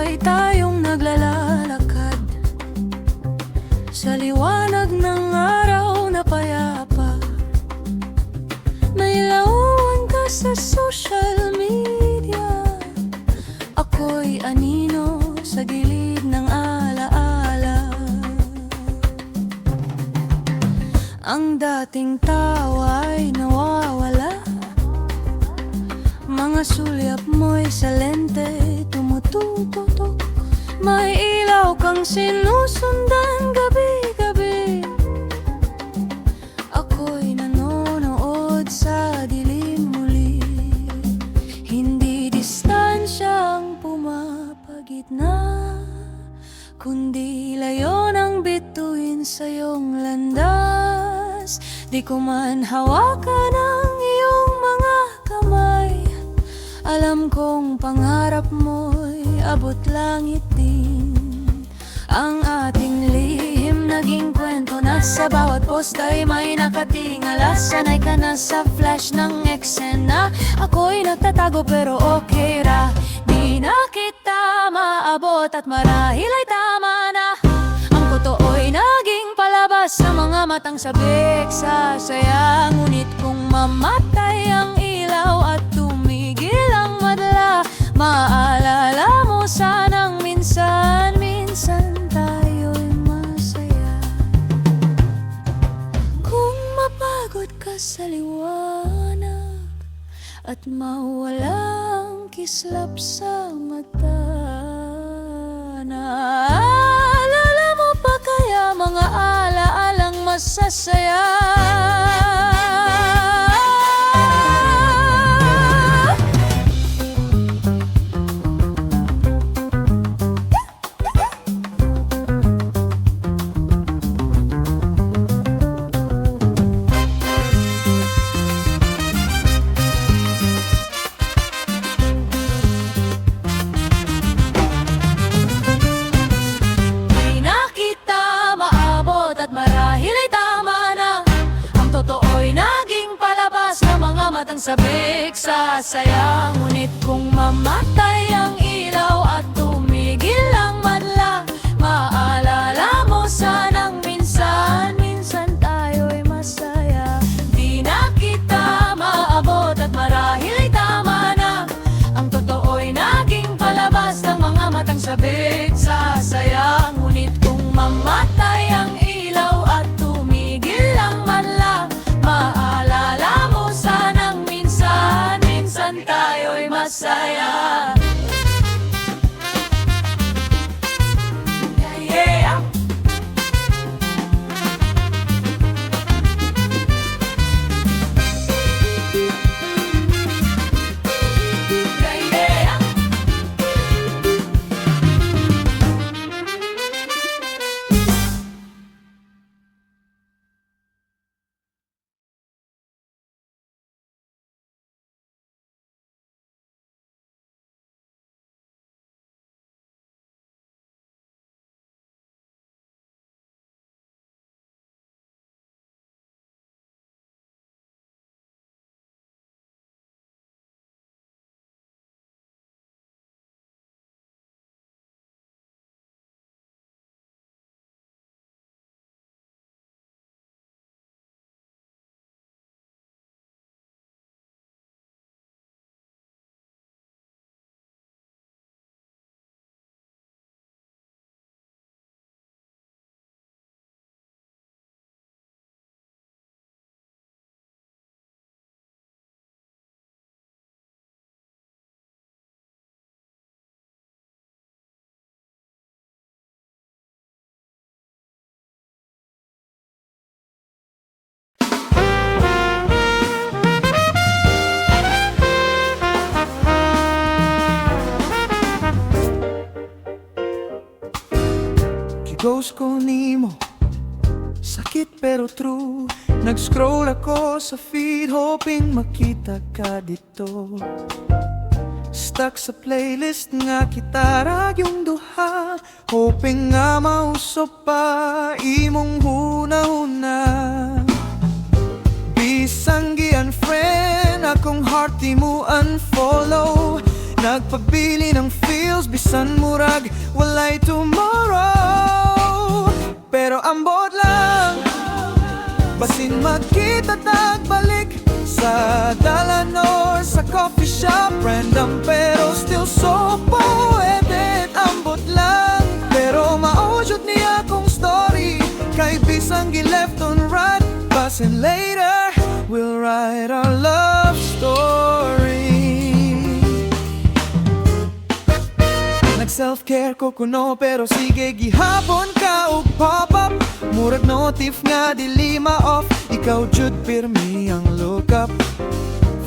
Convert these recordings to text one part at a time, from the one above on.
sabay tayong naglalakad sa liwanag ng araw na payapa. May lauwan ka sa social media, ako'y anino sa gilid ng alaala. Ang dating tawa'y nawawala, mga sulyap mo'y sa lente tumututok. May ilaw kang sinusundan gabi-gabi, ako'y nanonood sa dilim muli. Hindi distansyang pumapagitna, kundi layo ng bituin sa iyong landas. Di ko man hawakan ang iyong mga kamay, alam kong pangarap mo'y abot langit din. Ang ating lihim naging kwento na sa bawat post ay may nakatingala. Sanay ka na sa flash ng eksena, ako'y nagtatago pero okay ra. Di na kita maabot at marahil ay tama na. Ang totoo'y naging palabas sa mga matang sabik sa saya. Ngunit kung mamatay ang ilaw at tumigil ang madla, maalala mo sanang minsan tayo'y masaya. Kung mapagod ka sa liwanag at mawalang kislap sa mata, naalala mo pa kaya mga alaalang masasaya? Matang sabik sa saya, ngunit kung mamatay ang ilaw at tumigil ang madla, maalala mo sanang minsan tayo'y masaya. Di na kita maabot at marahil ay tama na. Ang totoo'y naging palabas ng mga matang sabik sa saya, ngunit kung mamatay ang ilaw at tumigil ang madla, maalala mo sanang minsan tayo'y masaya. Yeah, yeah. Ghost ko nimo, sakit pero true. Nag-scroll ako sa feed hoping makita ka dito. Stuck sa playlist nga kita ragyong duha, hoping nga mausop pa imong huna-huna. Bisang gi-unfriend akong heart di mo unfollow, Nagpabili ng feels, bisan murag walay tomorrow. Pero ambot lang, basin magkita tagbalik sa dalan or sa coffee shop. Random pero still so poetic. Ambot lang, pero mausyot niya kong story. Kay bisang gi-left on right, basin later we'll write our love story. Nag-self-care ko kuno pero sige gihapon ka og pop-up. Murag notif nga dili ma-off, ikaw jud pirmi ang look up.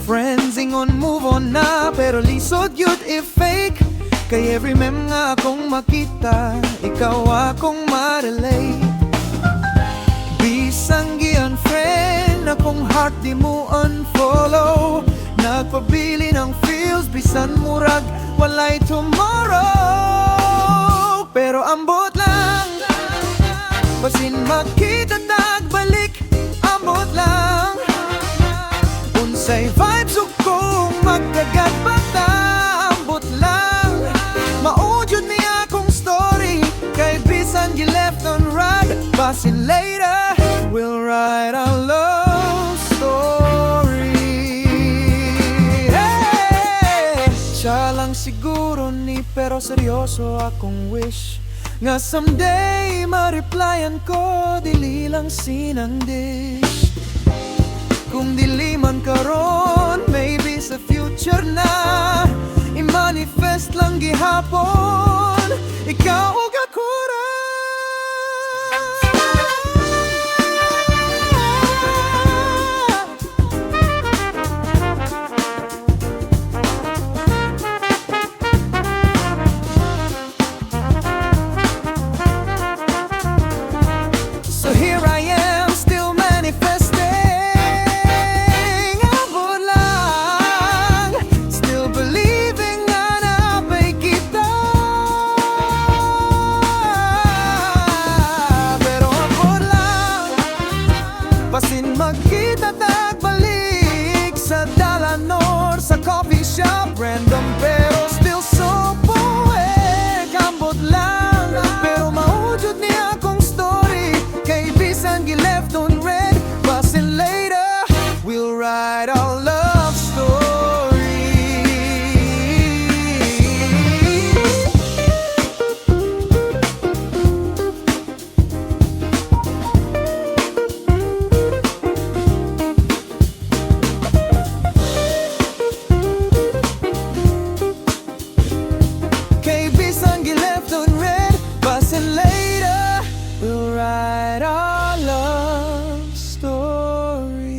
Friends ingon move on na pero lisod yun if fake. Kay every mem nga akong makita, ikaw akong ma-relate. Bisang gi-unfriend akong heart di mo unfollow. Nagpabili ng feels, bisan murag walay tomorrow. Pero ambot lang, basin makita tagbalik. Ambot lang, unsay vibes ug kung magdagat bata. Ambot lang, maudyod niya akong story. Kay bisan gi-left on right, basin later we'll write our love story. Hey! Siya lang siguro ni pero seryoso akong wish nga someday ma-replyan ko, dili lang sinandish. Kung dili man karon, maybe sa future na i-manifest lang gihapon, ikaw ug ako ra. So here I am, still manifesting. Ambot lang, still believing na napay kita. Pero ambot lang, basin magkita tagbalik sa dalan or sa coffee shop. Random pero still so poetic. Ambot lang, pero maudyod niya akong story. Kay bisan gi-left on red, basin later we'll write our love story. Kay bisan gi-left on red, basin later we'll write our love story.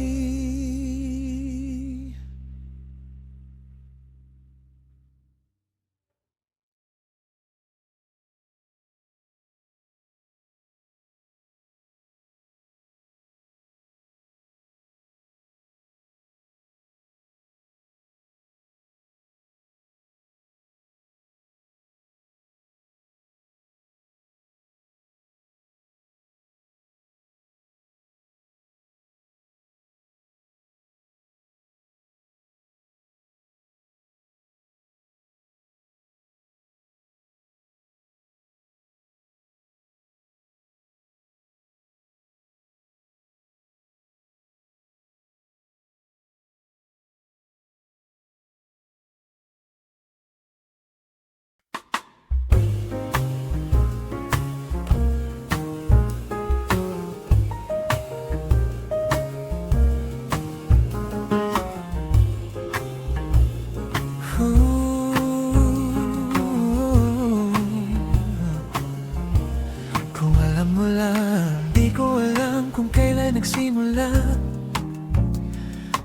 Kung alam mo lang, di ko alam kung kailan nagsimula.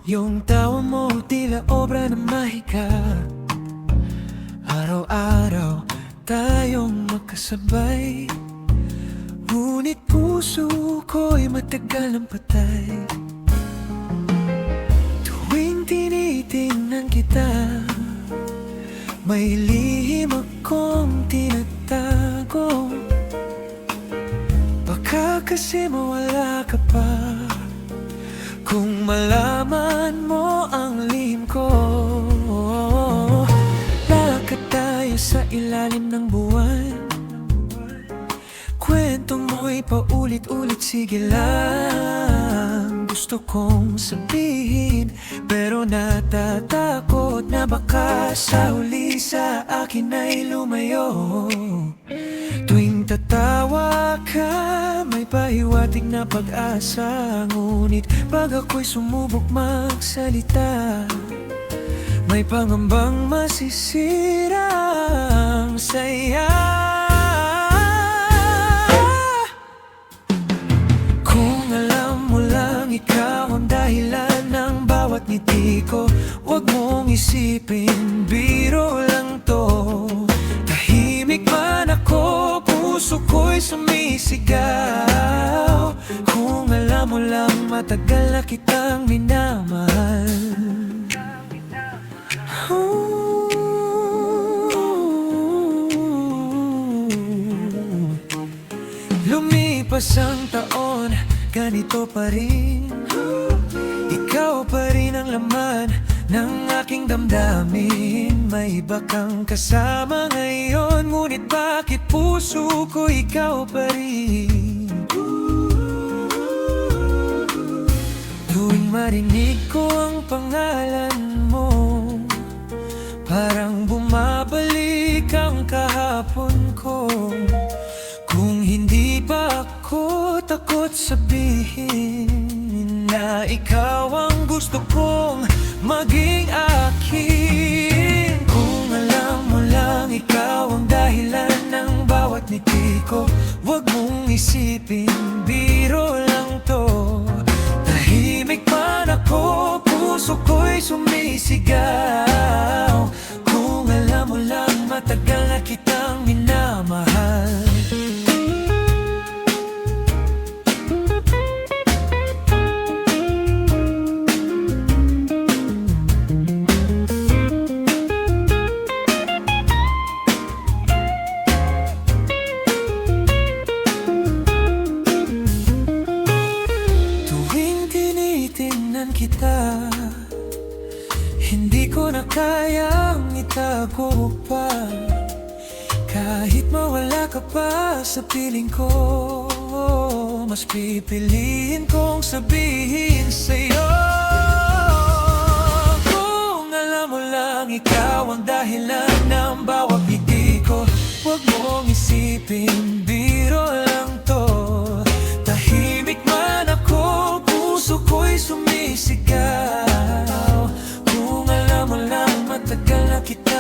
Yung tawa mo tila obra ng mahika. Araw-araw tayong makasabay, ngunit puso ko'y matagal ng patay. Tuwing tinitingnan kita, may lihim akong tinatago. Baka kasi mawala ka pa kung malaman mo ang lihim ko. paulit-ulit, sige lang. Gusto kong sabihin, pero natatakot na baka sa huli sa akin ay lumayo. Tuwing tatawa ka, may pahiwatig na pag-asa. Ngunit pag ako'y sumubok magsalita, may pangambang masisira ang saya. Kung alam mo lang ikaw ang dahilan ng bawat ngiti ko, huwag mong isipin, biro lang to. Tahimik man ako, puso ko'y sumisigaw. Kung alam mo lang, matagal na kitang minamahal. Lumipas ang taon, ganito pa rin. Ikaw pa rin ang laman ng aking damdamin. May iba kang kasama ngayon, ngunit bakit puso ko ikaw pa rin? Tuwing marinig ko ang pangalan mo, parang bumabalik ang kahapon ko. Kung hindi pa ako takot sabihin na ikaw ang gusto kong maging akin. Kung alam mo lang ikaw ang dahilan ng bawat ngiti ko, huwag mong isipin, biro lang to. Tahimik man ako, puso ko'y sumisigaw. Kung alam mo lang, matagal na kitang minamahal. Kita, hindi ko na kayang itago pa. Kahit mawala ka pa sa piling ko, mas pipiliin kong sabihin sa'yo. Kung alam mo lang ikaw ang dahilan ng bawat ngiti ko, huwag mong isipin, biro lang to. Tahimik man ako, puso ko'y sumisigaw. Kung alam mo lang, matagal na kita